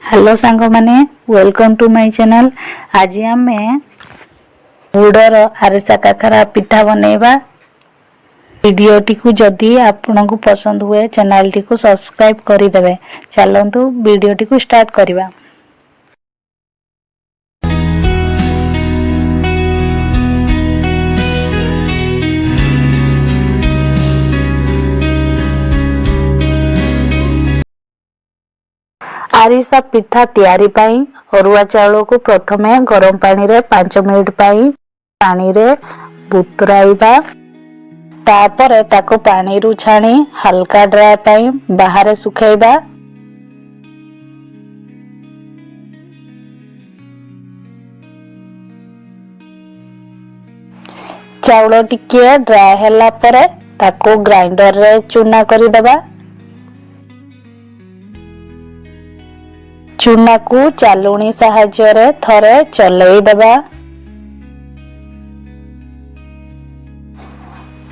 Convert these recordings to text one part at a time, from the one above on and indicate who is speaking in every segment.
Speaker 1: Hello सांग माने welcome to my channel. आज आम गुड़र आरिसा काकरा पिठा बनैबा। वीडियो टी को जदि आपन को पसंद हुए चैनल टी को सब्सक्राइब करि देबे। चलंतु वीडियो टी को स्टार्ट करिबा। आरिसा पिठा तैयारी पाई अरुआ चाउल को प्रथमे गरम पानी रे 5 मिनिट पाई पानी रे बुतराइबा। तापरे ताको पानी रु छाणी हल्का ड्राई पाई बाहर सुखाइबा। चाउल टिके ड्राई होला परे ताको ग्राइंडर रे चूना करि देबा। चूना को चालुणी साहाय्य रे थरे चलई देबा।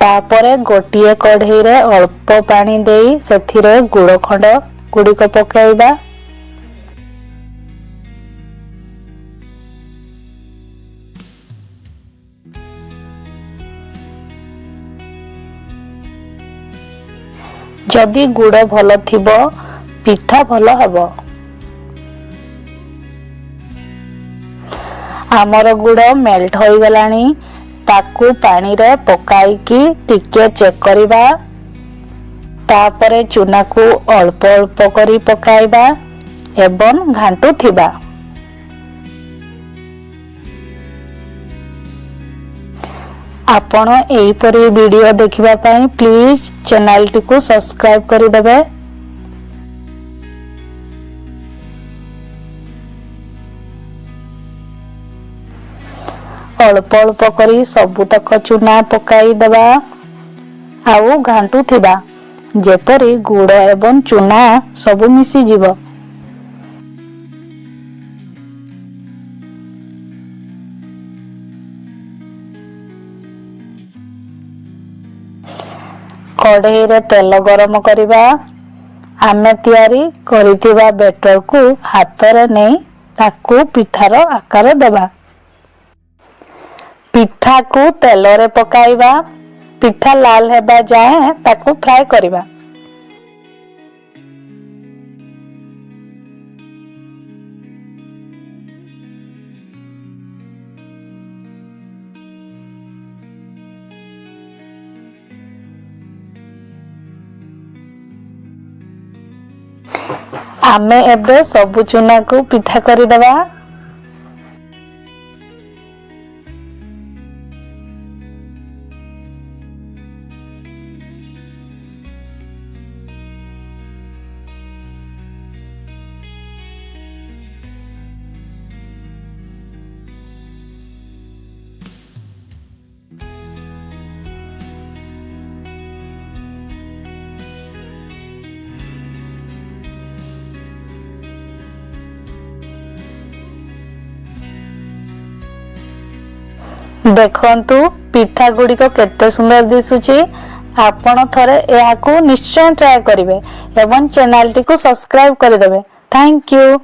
Speaker 1: तापरे गोटिए कढ़ई रे अल्प पानी देई सेथिरे गुड़ खंड गुड़िक पकाइबा। जदि गुड़ भल थिबो पिठा भल हबो। आमर गुड़ मेल्ट हो गलानी ताकू पानी रे पकाई की टिके चेक करिबा। तापरे चूना को अल्प अल्प करी पकाइबा एवं घांटू थिबा। आपण एही परी वीडियो देखिबा पई प्लीज चैनल टी को सब्सक्राइब करि देबे। अल्प अल्प करी सबुतक चूना पकाई देबा आउ घांटू थिबा जेपरी गुड़ एवं चूना सबु मिसी जीवो। कढ़ई रे तेल गरम करिबा। आमे तैयारी करिथिबा बैटर को हाथ रे नै ताकू पिठार आकार देबा। पिठा को तेल रे पकाइबा। पिठा लाल हेबा जाए ताकू फ्राई करिबा। आमे एबे सबु चूना को पिठा करि देबा। देखंतु पिठा गुड़िक केते सुंदर दिसुची। आपण थरे एहाकू निश्चय ट्राई करिवे एवं चैनल टी को सब्सक्राइब कर देबे। Thank you.